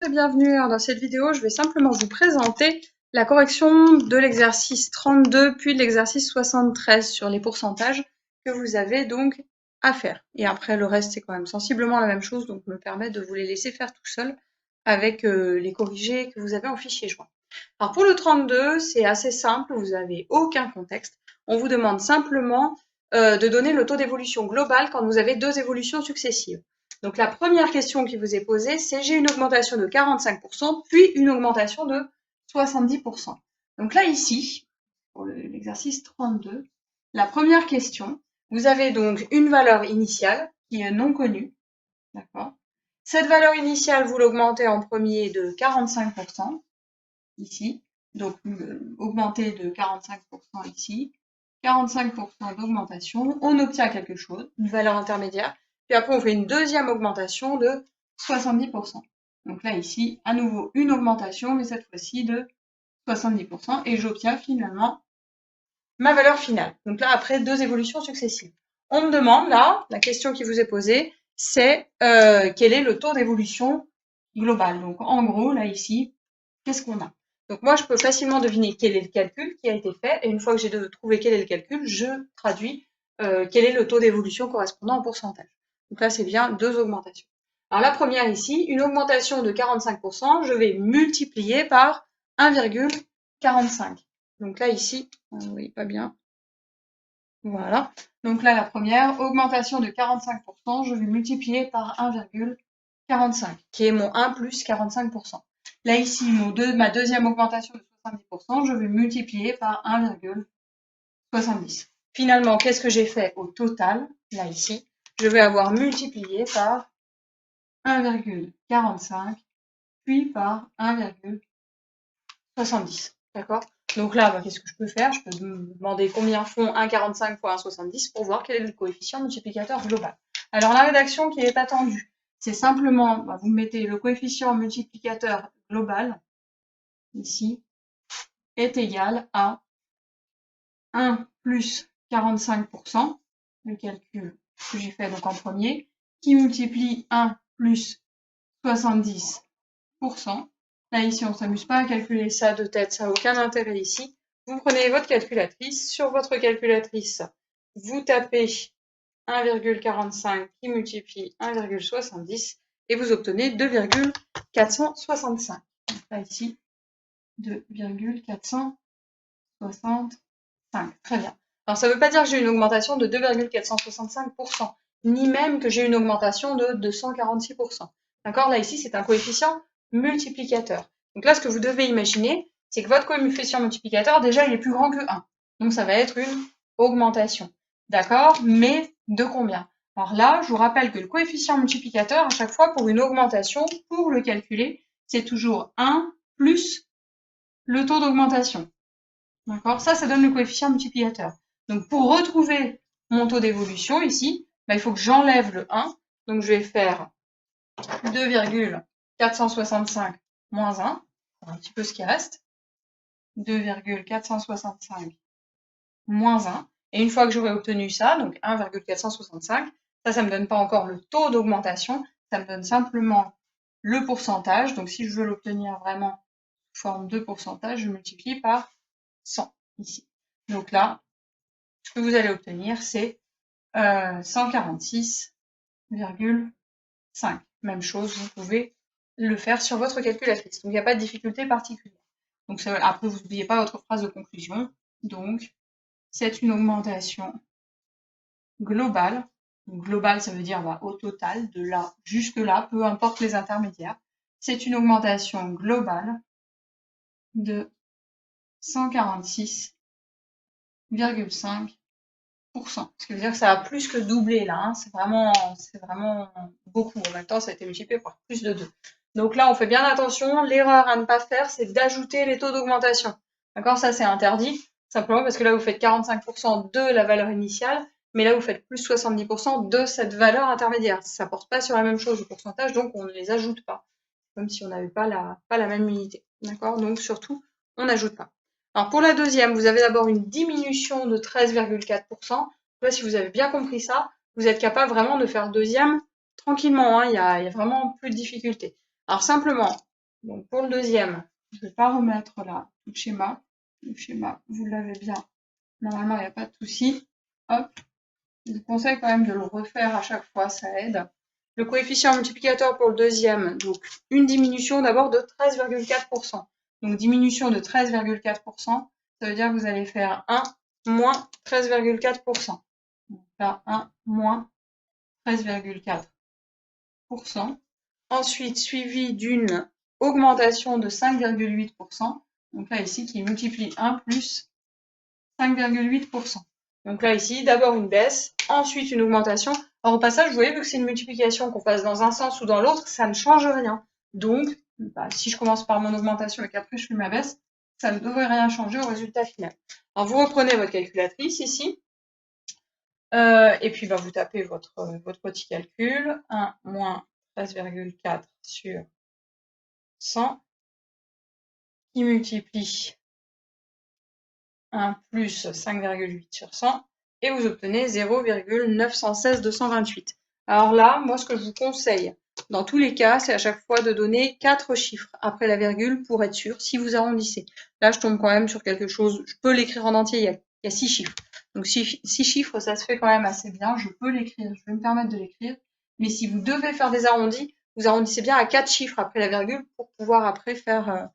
et bienvenue. Alors, dans cette vidéo, je vais simplement vous présenter la correction de l'exercice 32 puis de l'exercice 73 sur les pourcentages que vous avez donc à faire. Et après, le reste, c'est quand même sensiblement la même chose, donc me permet de vous les laisser faire tout seul avec les corrigés que vous avez en fichier joint. Alors, pour le 32, c'est assez simple, vous n'avez aucun contexte. On vous demande simplement de donner le taux d'évolution global quand vous avez deux évolutions successives. Donc la première question qui vous est posée, c'est j'ai une augmentation de 45%, puis une augmentation de 70%. Donc là, ici, pour l'exercice 32, la première question, vous avez donc une valeur initiale qui est non connue. D'accord. Cette valeur initiale, vous l'augmentez en premier de 45%, ici. Donc augmenter de 45% ici. 45% d'augmentation, on obtient quelque chose, une valeur intermédiaire. Puis après, on fait une deuxième augmentation de 70%. Donc là, ici, à nouveau, une augmentation, mais cette fois-ci de 70%. Et j'obtiens finalement ma valeur finale. Donc là, après deux évolutions successives. On me demande, là, la question qui vous est posée, c'est quel est le taux d'évolution global. Donc en gros, là, ici, qu'est-ce qu'on a? Donc moi, je peux facilement deviner quel est le calcul qui a été fait. Et une fois que j'ai trouvé quel est le calcul, je traduis quel est le taux d'évolution correspondant au pourcentage. Donc là, c'est bien deux augmentations. Alors la première ici, une augmentation de 45%, je vais multiplier par 1,45. Donc là, ici, oui, pas bien. Voilà. Donc là, la première, augmentation de 45%, je vais multiplier par 1,45, qui est mon 1 plus 45%. Là, ici, ma deuxième augmentation de 70%, je vais multiplier par 1,70. Finalement, qu'est-ce que j'ai fait au total? Là, ici, je vais avoir multiplié par 1,45, puis par 1,70. D'accord? Donc là, qu'est-ce que je peux faire? Je peux me demander combien font 1,45 fois 1,70 pour voir quel est le coefficient multiplicateur global. Alors la rédaction qui est attendue, c'est simplement, vous mettez le coefficient multiplicateur global, ici, est égal à 1 plus 45%, le calcul que j'ai fait donc en premier, qui multiplie 1 plus 70%. Là, ici, on ne s'amuse pas à calculer ça de tête, ça n'a aucun intérêt ici. Vous prenez votre calculatrice. Sur votre calculatrice, vous tapez 1,45 qui multiplie 1,70 et vous obtenez 2,465. Donc là, ici, 2,465. Très bien. Alors, ça ne veut pas dire que j'ai une augmentation de 2,465%, ni même que j'ai une augmentation de 246%. D'accord? Là, ici, c'est un coefficient multiplicateur. Donc là, ce que vous devez imaginer, c'est que votre coefficient multiplicateur, déjà, il est plus grand que 1. Donc, ça va être une augmentation. D'accord? Mais de combien? Alors là, je vous rappelle que le coefficient multiplicateur, à chaque fois, pour une augmentation, pour le calculer, c'est toujours 1 plus le taux d'augmentation. D'accord? Ça donne le coefficient multiplicateur. Donc, pour retrouver mon taux d'évolution ici, il faut que j'enlève le 1. Donc, je vais faire 2,465 moins 1, un petit peu ce qui reste, 2,465 moins 1, et une fois que j'aurai obtenu ça, donc 1,465, ça me donne pas encore le taux d'augmentation, ça me donne simplement le pourcentage, donc si je veux l'obtenir vraiment sous forme de pourcentage, je multiplie par 100 ici. Donc là, ce que vous allez obtenir, c'est 146,5. Même chose, vous pouvez le faire sur votre calculatrice. Donc, il n'y a pas de difficulté particulière. Donc, après, vous n'oubliez pas votre phrase de conclusion. Donc, c'est une augmentation globale. Donc, globale, ça veut dire au total, de là jusque là, peu importe les intermédiaires. C'est une augmentation globale de 146,5%. Ce qui veut dire que ça a plus que doublé là, hein. C'est vraiment beaucoup. En même temps, ça a été multiplié par plus de 2. Donc là, on fait bien attention. L'erreur à ne pas faire, c'est d'ajouter les taux d'augmentation. D'accord? Ça, c'est interdit. Simplement parce que là, vous faites 45% de la valeur initiale, mais là, vous faites plus 70% de cette valeur intermédiaire. Ça ne porte pas sur la même chose, le pourcentage, donc on ne les ajoute pas. Comme si on n'avait pas la même unité. D'accord? Donc surtout, on n'ajoute pas. Alors pour la deuxième, vous avez d'abord une diminution de 13,4%. Là, si vous avez bien compris ça, vous êtes capable vraiment de faire deuxième tranquillement, hein. Il y a vraiment plus de difficultés. Alors simplement, Donc pour le deuxième, je ne vais pas remettre là tout le schéma. Le schéma, vous l'avez bien. Normalement, il n'y a pas de souci. Hop. Je vous conseille quand même de le refaire à chaque fois, ça aide. Le coefficient multiplicateur pour le deuxième, donc une diminution d'abord de 13,4%. Donc diminution de 13,4%, ça veut dire que vous allez faire 1 moins 13,4%. Donc là, 1 moins 13,4%. Ensuite, suivi d'une augmentation de 5,8%. Donc là, ici, qui multiplie 1 plus 5,8%. Donc là, ici, d'abord une baisse, ensuite une augmentation. Alors au passage, vous voyez, vu que c'est une multiplication, qu'on fasse dans un sens ou dans l'autre, ça ne change rien. Donc, si je commence par mon augmentation et qu'après je fais ma baisse, ça ne devrait rien changer au résultat final. Alors vous reprenez votre calculatrice ici, et puis vous tapez votre petit calcul, 1 moins 13,4 sur 100, qui multiplie 1 plus 5,8 sur 100, et vous obtenez 0,916228. Alors là, moi, ce que je vous conseille, dans tous les cas, c'est à chaque fois de donner 4 chiffres après la virgule pour être sûr, si vous arrondissez. Là, je tombe quand même sur quelque chose, je peux l'écrire en entier, il y a 6 chiffres. Donc 6 chiffres, ça se fait quand même assez bien, je peux l'écrire, je vais me permettre de l'écrire. Mais si vous devez faire des arrondis, vous arrondissez bien à 4 chiffres après la virgule pour pouvoir après faire...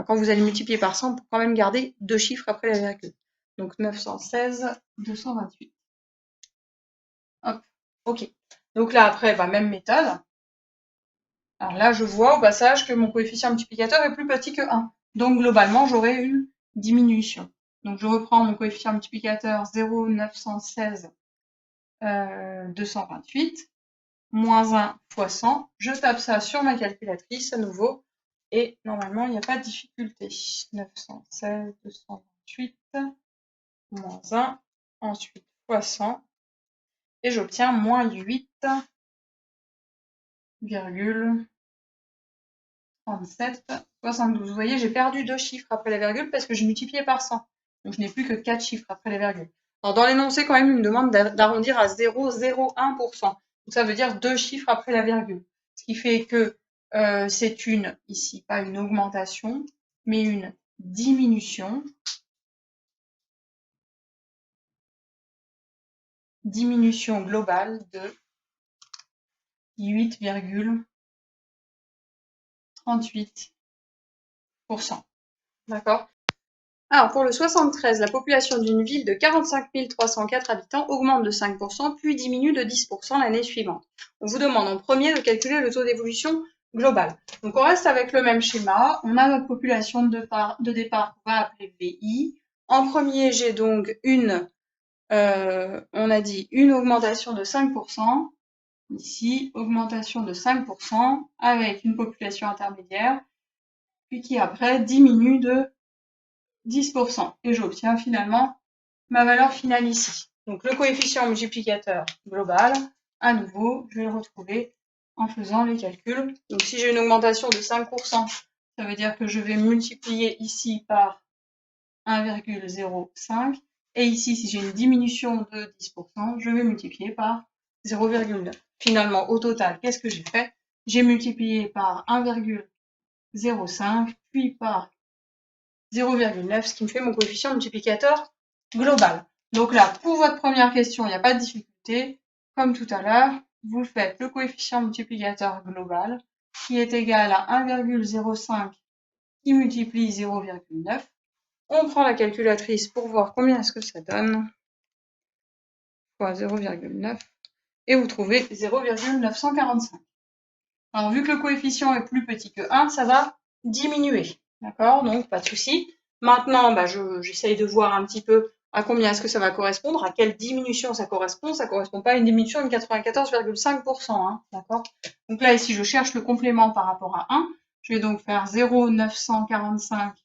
quand vous allez multiplier par 100, pour quand même garder 2 chiffres après la virgule. Donc 916, 228. Hop, ok. Donc là, après, même méthode. Alors là, je vois au passage que mon coefficient multiplicateur est plus petit que 1. Donc globalement, j'aurai une diminution. Donc je reprends mon coefficient multiplicateur 0,916, 228, moins 1 fois 100. Je tape ça sur ma calculatrice à nouveau. Et normalement, il n'y a pas de difficulté. 916, 228, moins 1, ensuite fois 100. Et j'obtiens moins 8,3772. Vous voyez, j'ai perdu 2 chiffres après la virgule parce que j'ai multiplié par 100. Donc je n'ai plus que 4 chiffres après la virgule. Alors dans l'énoncé, quand même, il me demande d'arrondir à 0,01%. Donc ça veut dire 2 chiffres après la virgule. Ce qui fait que c'est une, ici, pas une augmentation, mais une diminution. Diminution globale de 8,38%. D'accord? Alors, pour le 73, la population d'une ville de 45 304 habitants augmente de 5%, puis diminue de 10% l'année suivante. On vous demande en premier de calculer le taux d'évolution global. Donc, on reste avec le même schéma. On a notre population de départ qu'on va appeler VI. En premier, j'ai donc on a dit une augmentation de 5%. Ici, augmentation de 5% avec une population intermédiaire, puis qui après diminue de 10%. Et j'obtiens finalement ma valeur finale ici. Donc le coefficient multiplicateur global, à nouveau, je vais le retrouver en faisant les calculs. Donc si j'ai une augmentation de 5%, ça veut dire que je vais multiplier ici par 1,05. Et ici, si j'ai une diminution de 10%, je vais multiplier par 0,9. Finalement, au total, qu'est-ce que j'ai fait? J'ai multiplié par 1,05, puis par 0,9, ce qui me fait mon coefficient multiplicateur global. Donc là, pour votre première question, il n'y a pas de difficulté. Comme tout à l'heure, vous faites le coefficient multiplicateur global, qui est égal à 1,05 qui multiplie 0,9. On prend la calculatrice pour voir combien est-ce que ça donne. Fois 0,9. Et vous trouvez 0,945. Alors, vu que le coefficient est plus petit que 1, ça va diminuer. D'accord? Donc, pas de souci. Maintenant, j'essaye de voir un petit peu à combien est-ce que ça va correspondre, à quelle diminution ça correspond. Ça ne correspond pas à une diminution de 94,5%. Hein, d'accord? Donc là, ici, je cherche le complément par rapport à 1. Je vais donc faire 0,945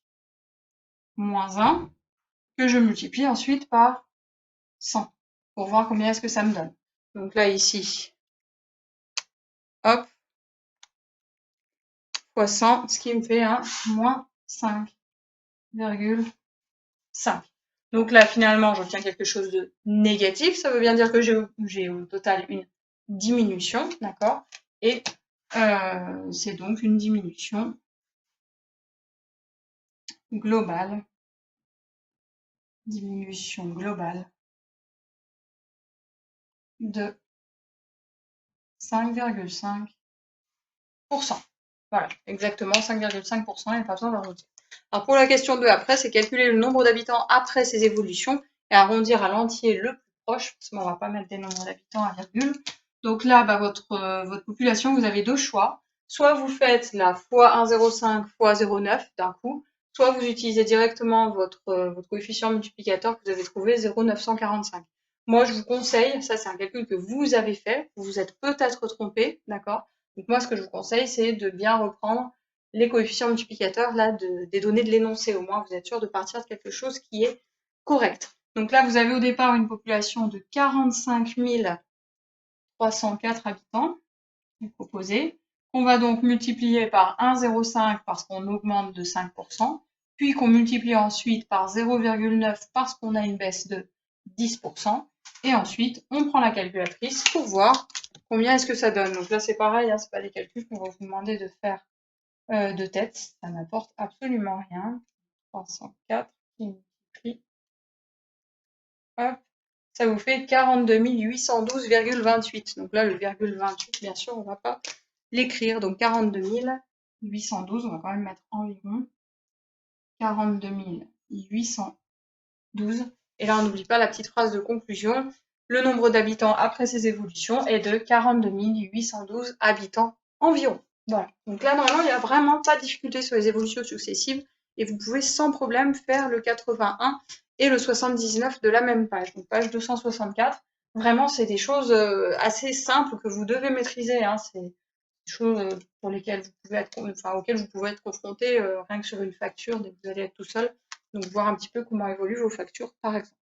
moins 1, que je multiplie ensuite par 100, pour voir combien est-ce que ça me donne. Donc là, ici, hop, fois 100, ce qui me fait un moins 5,5. Donc là, finalement, j'obtiens quelque chose de négatif. Ça veut bien dire que j'ai au total une diminution, d'accord? Et c'est donc une diminution globale, diminution globale de 5,5%. Voilà, exactement 5,5%, il n'y a pas besoin d'arrondir. Alors pour la question 2 après, c'est calculer le nombre d'habitants après ces évolutions et arrondir à l'entier le plus proche, parce qu'on ne va pas mettre des nombres d'habitants à virgule. Donc là, votre population, vous avez deux choix. Soit vous faites la fois 1,05 fois 0,9 d'un coup, soit vous utilisez directement votre coefficient multiplicateur que vous avez trouvé, 0,945. Moi, je vous conseille, ça c'est un calcul que vous avez fait, vous vous êtes peut-être trompé, d'accord? Donc moi, ce que je vous conseille, c'est de bien reprendre les coefficients multiplicateurs là, des données de l'énoncé. Au moins, vous êtes sûr de partir de quelque chose qui est correct. Donc là, vous avez au départ une population de 45 304 habitants proposés. On va donc multiplier par 1,05 parce qu'on augmente de 5%, puis qu'on multiplie ensuite par 0,9 parce qu'on a une baisse de 10%. Et ensuite, on prend la calculatrice pour voir combien est-ce que ça donne. Donc là, c'est pareil, hein, c'est pas des calculs qu'on va vous demander de faire de tête. Ça n'apporte absolument rien. 304 qui multiplie. Hop. Ça vous fait 42 812,28. Donc là, le virgule 28, bien sûr, on ne va pas l'écrire. Donc 42 812, on va quand même mettre environ 42 812. Et là, on n'oublie pas la petite phrase de conclusion. Le nombre d'habitants après ces évolutions est de 42 812 habitants environ. Voilà. Donc là, normalement, il n'y a vraiment pas de difficulté sur les évolutions successives et vous pouvez sans problème faire le 81 et le 79 de la même page. Donc page 264. Vraiment, c'est des choses assez simples que vous devez maîtriser. Hein. C'est des choses pour lesquelles vous pouvez être, auxquelles vous pouvez être confronté rien que sur une facture dès que vous allez être tout seul. Donc voir un petit peu comment évoluent vos factures, par exemple.